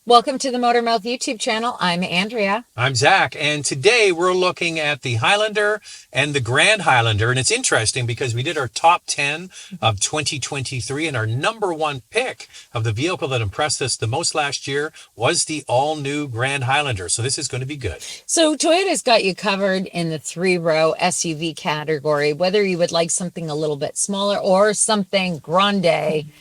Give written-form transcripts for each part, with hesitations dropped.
Welcome to the Motormouth YouTube channel. I'm Andrea. I'm Zach, and today we're looking at the Highlander and the Grand Highlander, and it's interesting because we did our top 10 of 2023, and our number one pick of the vehicle that impressed us the most last year was the all-new Grand Highlander, so this is going to be good. So Toyota's got you covered in the three-row SUV category, whether you would like something a little bit smaller or something grande.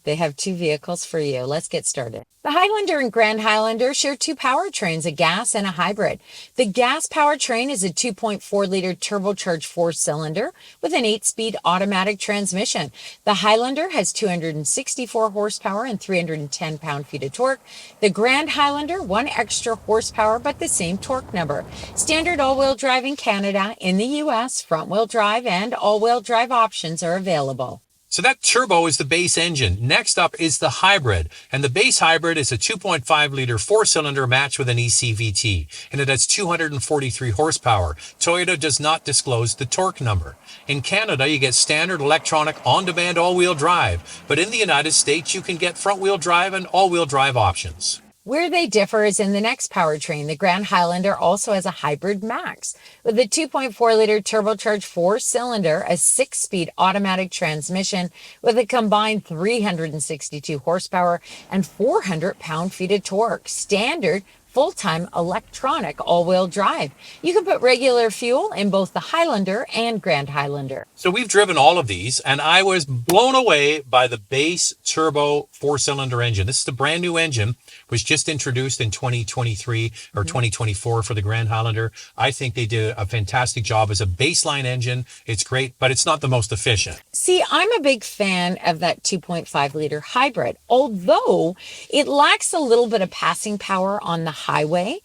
They have two vehicles for you. Let's get started. The Highlander and Grand Highlander share two powertrains, a gas and a hybrid. The gas powertrain is a 2.4-liter turbocharged four-cylinder with an 8-speed automatic transmission. The Highlander has 264 horsepower and 310 pound-feet of torque. The Grand Highlander, one extra horsepower but the same torque number. Standard all-wheel drive in Canada. In the US, front-wheel drive and all-wheel drive options are available. So that turbo is the base engine. Next up is the hybrid. And the base hybrid is a 2.5-liter four-cylinder matched with an ECVT. And it has 243 horsepower. Toyota does not disclose the torque number. In Canada, you get standard electronic on-demand all-wheel drive. But in the United States, you can get front-wheel drive and all-wheel drive options. Where they differ is in the next powertrain. The Grand Highlander also has a hybrid max with a 2.4-liter turbocharged four-cylinder, a 6-speed automatic transmission with a combined 362 horsepower and 400 pound-feet of torque. Standard full-time electronic all-wheel drive. You can put regular fuel in both the Highlander and Grand Highlander. So we've driven all of these, and I was blown away by the base turbo four-cylinder engine. This is the brand new engine, was just introduced in 2023 or 2024 for the Grand Highlander. I think they did a fantastic job as a baseline engine. It's great, but it's not the most efficient. See, I'm a big fan of that 2.5-liter hybrid. Although it lacks a little bit of passing power on the highway,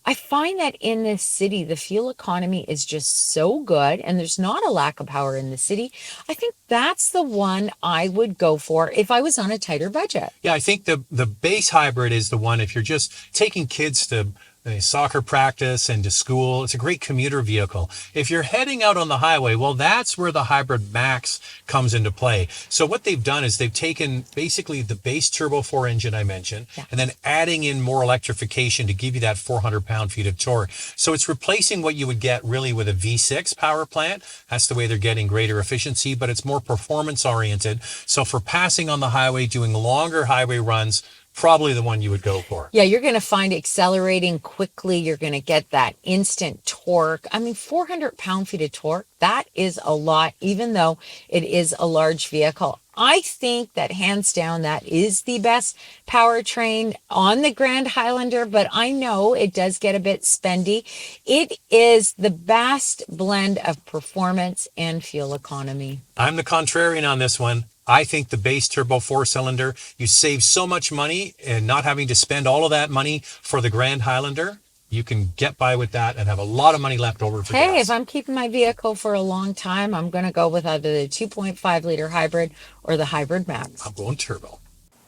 I find that in this city, the fuel economy is just so good and there's not a lack of power in the city. I think that's the one I would go for if I was on a tighter budget. Yeah, I think the base hybrid is the one if you're just taking kids to soccer practice and to school. It's a great commuter vehicle. If you're heading out on the highway, well, that's where the Hybrid Max comes into play. So what they've done is they've taken basically the base turbo 4 engine I mentioned, and then adding in more electrification to give you that 400 pound-feet of torque. So it's replacing what you would get really with a V6 power plant. That's the way they're getting greater efficiency, but it's more performance oriented. So for passing on the highway, doing longer highway runs, probably the one you would go for. Yeah, you're going to find accelerating quickly. You're going to get that instant torque. I mean, 400 pound-feet of torque, that is a lot, even though it is a large vehicle. I think that hands down, that is the best powertrain on the Grand Highlander, but I know it does get a bit spendy. It is the best blend of performance and fuel economy. I'm the contrarian on this one. I think the base turbo four-cylinder, you save so much money and not having to spend all of that money for the Grand Highlander. You can get by with that and have a lot of money left over for gas. Hey, if I'm keeping my vehicle for a long time, I'm going to go with either the 2.5-liter hybrid or the Hybrid Max. I'm going turbo.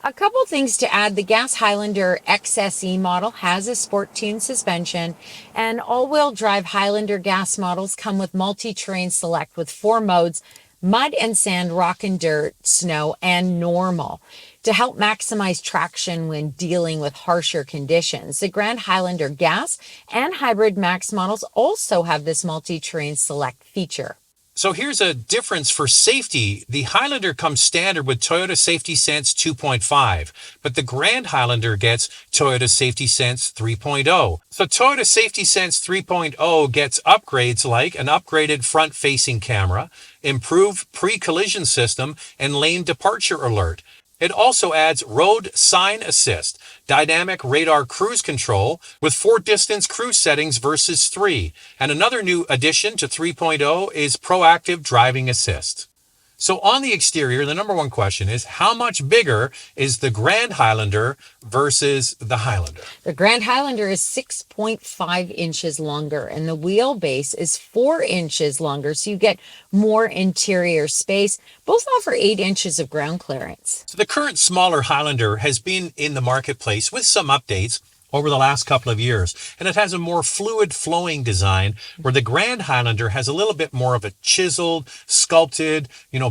A couple things to add. The gas Highlander XSE model has a sport tune suspension, and all-wheel drive Highlander gas models come with multi-terrain select with 4 modes: mud and sand, rock and dirt, snow, and normal, to help maximize traction when dealing with harsher conditions. The Grand Highlander gas and Hybrid Max models also have this multi-terrain select feature. So here's a difference for safety. The Highlander comes standard with Toyota Safety Sense 2.5, but the Grand Highlander gets Toyota Safety Sense 3.0. So Toyota Safety Sense 3.0 gets upgrades like an upgraded front-facing camera, improved pre-collision system, and lane departure alert. It also adds road sign assist, dynamic radar cruise control with 4 distance cruise settings versus 3. And another new addition to 3.0 is proactive driving assist. So on the exterior, the number one question is, how much bigger is the Grand Highlander versus the Highlander? The Grand Highlander is 6.5 inches longer, and the wheelbase is 4 inches longer, so you get more interior space. Both offer 8 inches of ground clearance. So the current smaller Highlander has been in the marketplace with some updates over the last couple of years. And it has a more fluid flowing design where the Grand Highlander has a little bit more of a chiseled, sculpted,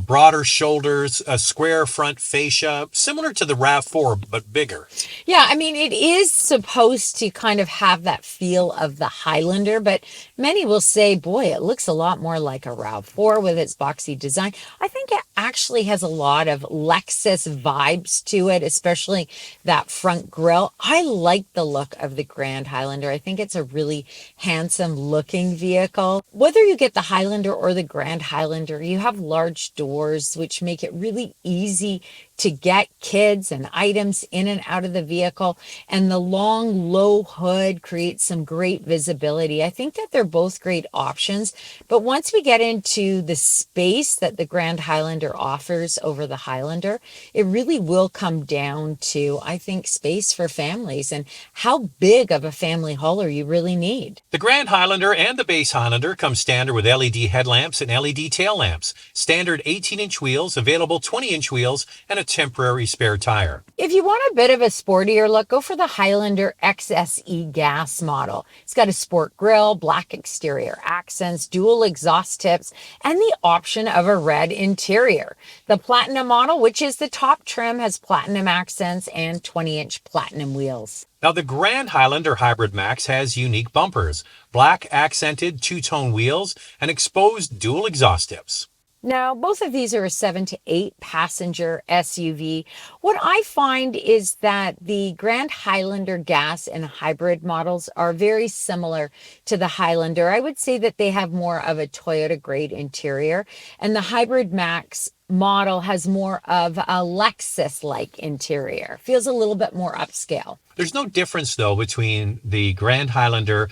broader shoulders, a square front fascia, similar to the RAV4, but bigger. Yeah, I mean, it is supposed to kind of have that feel of the Highlander, but many will say, boy, it looks a lot more like a RAV4 with its boxy design. I think it actually has a lot of Lexus vibes to it, especially that front grille. I like the look of the Grand Highlander. I think it's a really handsome looking vehicle. Whether you get the Highlander or the Grand Highlander, you have large doors, which make it really easy to get kids and items in and out of the vehicle. And the long, low hood creates some great visibility. I think that they're both great options. But once we get into the space that the Grand Highlander offers over the Highlander, it really will come down to, I think, space for families and how big of a family hauler you really need. The Grand Highlander and the base Highlander come standard with LED headlamps and LED tail lamps, standard 18-inch wheels, available 20-inch wheels, and a temporary spare tire. If you want a bit of a sportier look, go for the Highlander XSE gas model. It's got a sport grille, black exterior accents, dual exhaust tips, and the option of a red interior. The Platinum model, which is the top trim, has platinum accents and 20-inch platinum wheels. Now, the Grand Highlander Hybrid Max has unique bumpers, black accented two-tone wheels, and exposed dual exhaust tips. Now, both of these are a 7 to 8 passenger SUV. What I find is that the Grand Highlander gas and hybrid models are very similar to the Highlander. I would say that they have more of a Toyota grade interior, and the Hybrid Max model has more of a Lexus-like interior. Feels a little bit more upscale. There's no difference, though, between the Grand Highlander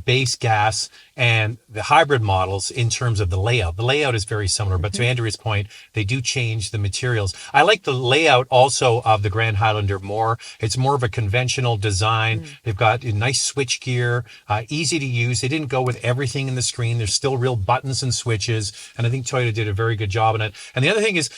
base gas and the hybrid models in terms of the layout. The layout is very similar, but to Andrea's point, they do change the materials. I like the layout also of the Grand Highlander more. It's more of a conventional design. They've got a nice switch gear, easy to use. They didn't go with everything in the screen. There's still real buttons and switches, and I think Toyota did a very good job on it. And the other thing is,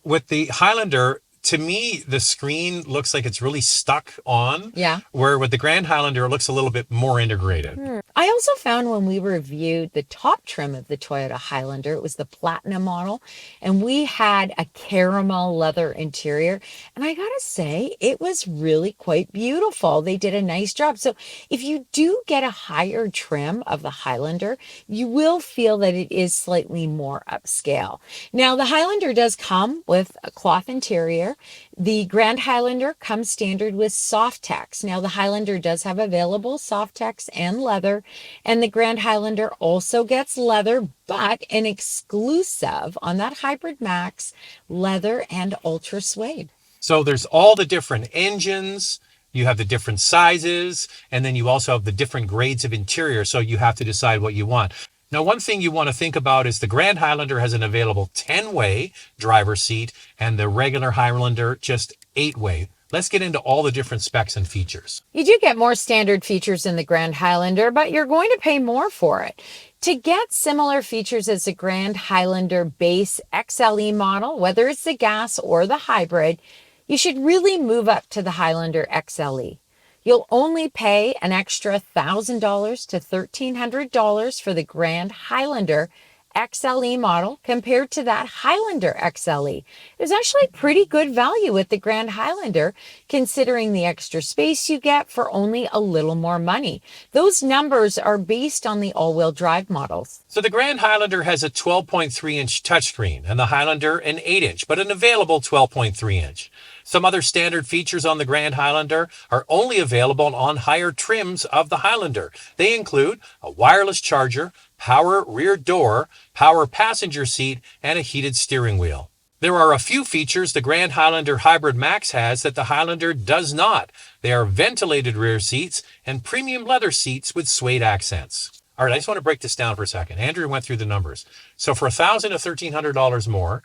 with the Highlander, to me, the screen looks like it's really stuck on. Yeah. Where with the Grand Highlander, it looks a little bit more integrated. I also found when we reviewed the top trim of the Toyota Highlander, it was the Platinum model, and we had a caramel leather interior. And I gotta say, it was really quite beautiful. They did a nice job. So if you do get a higher trim of the Highlander, you will feel that it is slightly more upscale. Now, the Highlander does come with a cloth interior. The Grand Highlander comes standard with Softex. Now, the Highlander does have available Softex and leather, and the Grand Highlander also gets leather, but an exclusive on that Hybrid Max, leather and ultra suede. So there's all the different engines, you have the different sizes, and then you also have the different grades of interior, so you have to decide what you want. Now, one thing you want to think about is the Grand Highlander has an available 10-way driver's seat and the regular Highlander just 8-way. Let's get into all the different specs and features. You do get more standard features in the Grand Highlander, but you're going to pay more for it. To get similar features as the Grand Highlander base XLE model, whether it's the gas or the hybrid, you should really move up to the Highlander XLE. You'll only pay an extra $1,000 to $1,300 for the Grand Highlander XLE model compared to that Highlander XLE. There's actually pretty good value with the Grand Highlander considering the extra space you get for only a little more money. Those numbers are based on the all-wheel drive models. So the Grand Highlander has a 12.3-inch touchscreen and the Highlander an 8-inch, but an available 12.3-inch. Some other standard features on the Grand Highlander are only available on higher trims of the Highlander. They include a wireless charger, power rear door, power passenger seat, and a heated steering wheel. There are a few features the Grand Highlander Hybrid Max has that the Highlander does not. They are ventilated rear seats and premium leather seats with suede accents. All right, I just want to break this down for a second. Andrew went through the numbers. So for $1,000 to $1,300 more,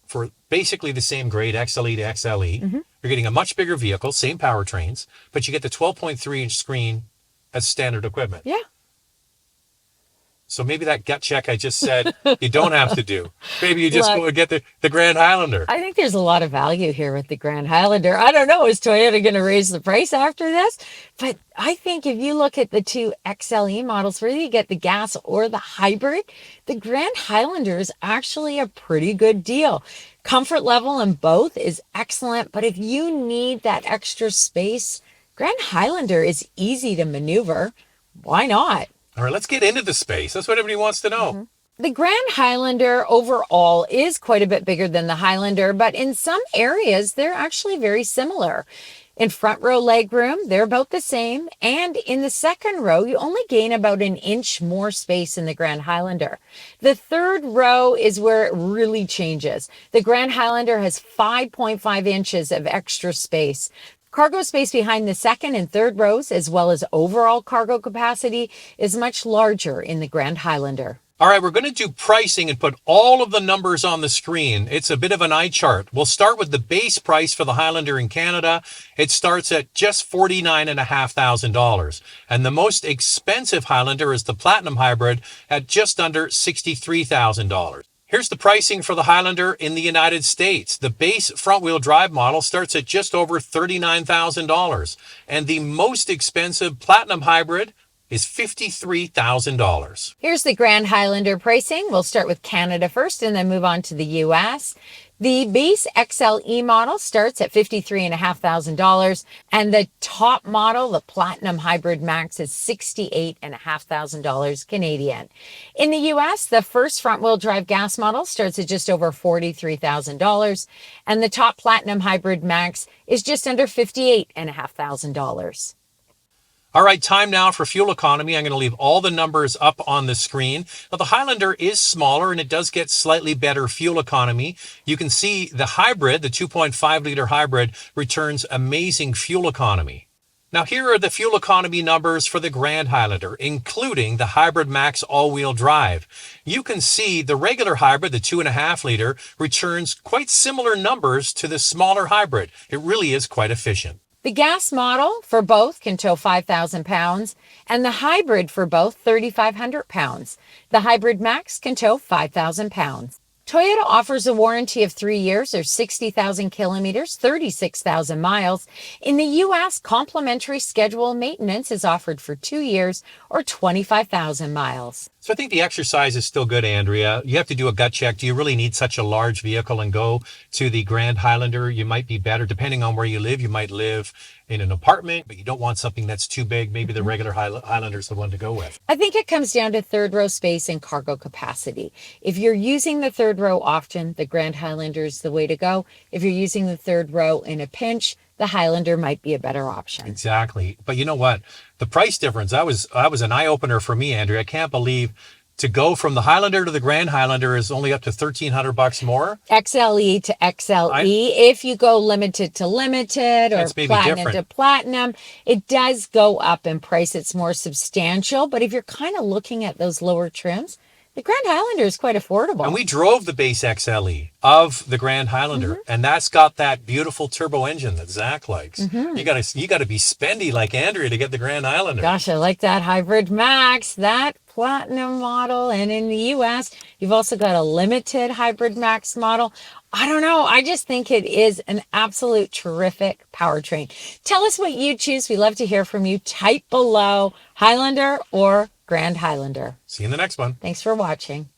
for basically the same grade, XLE to XLE, you're getting a much bigger vehicle, same powertrains, but you get the 12.3-inch screen as standard equipment. Yeah. So maybe that gut check I just said you don't have to do. Maybe you just Look, go and get the Grand Highlander. I think there's a lot of value here with the Grand Highlander. I don't know, is Toyota going to raise the price after this? But I think if you look at the two XLE models, whether you get the gas or the hybrid, the Grand Highlander is actually a pretty good deal. Comfort level in both is excellent, but if you need that extra space, Grand Highlander is easy to maneuver. Why not? All right, let's get into the space. That's what everybody wants to know. The Grand Highlander overall is quite a bit bigger than the Highlander, but in some areas, they're actually very similar. In front row legroom, they're about the same. And in the second row, you only gain about an inch more space in the Grand Highlander. The third row is where it really changes. The Grand Highlander has 5.5 inches of extra space. Cargo space behind the second and third rows, as well as overall cargo capacity, is much larger in the Grand Highlander. All right, we're going to do pricing and put all of the numbers on the screen. It's a bit of an eye chart. We'll start with the base price for the Highlander in Canada. It starts at just $49,500. And the most expensive Highlander is the Platinum Hybrid at just under $63,000. Here's the pricing for the Highlander in the United States. The base front-wheel drive model starts at just over $39,000. And the most expensive Platinum Hybrid is $53,000. Here's the Grand Highlander pricing. We'll start with Canada first and then move on to the US. The base XLE model starts at $53,500, and the top model, the Platinum Hybrid Max, is $68,500 Canadian. In the US, the first front-wheel drive gas model starts at just over $43,000, and the top Platinum Hybrid Max is just under $58,500. All right, time now for fuel economy. I'm going to leave all the numbers up on the screen. Now, the Highlander is smaller and it does get slightly better fuel economy. You can see the hybrid, the 2.5-liter hybrid, returns amazing fuel economy. Now, here are the fuel economy numbers for the Grand Highlander, including the Hybrid Max all-wheel drive. You can see the regular hybrid, the 2.5-liter, returns quite similar numbers to the smaller hybrid. It really is quite efficient. The gas model for both can tow 5,000 pounds, and the hybrid for both 3,500 pounds. The Hybrid Max can tow 5,000 pounds. Toyota offers a warranty of 3 years or 60,000 kilometers, 36,000 miles. In the U.S., complimentary scheduled maintenance is offered for 2 years or 25,000 miles. So I think the exercise is still good, Andrea. You have to do a gut check. Do you really need such a large vehicle and go to the Grand Highlander? You might be better, depending on where you live. You might live in an apartment, but you don't want something that's too big. Maybe the regular Highlander is the one to go with. I think it comes down to third row space and cargo capacity. If you're using the third row often, the Grand Highlander is the way to go. If you're using the third row in a pinch, the Highlander might be a better option. Exactly. But you know what? The price difference, that was an eye-opener for me, Andrea. I can't believe to go from the Highlander to the Grand Highlander is only up to $1,300 more. XLE to XLE. If you go limited to limited or platinum to platinum, it does go up in price. It's more substantial. But if you're kind of looking at those lower trims, the Grand Highlander is quite affordable. And we drove the base XLE of the Grand Highlander, and that's got that beautiful turbo engine that Zach likes. You gotta be spendy like Andrea to get the Grand Highlander. Gosh, I like that Hybrid Max, that platinum model. And in the US, you've also got a limited Hybrid Max model. I don't know. I just think it is an absolute terrific powertrain. Tell us what you choose. We love to hear from you. Type below Highlander or Grand Highlander. See you in the next one. Thanks for watching.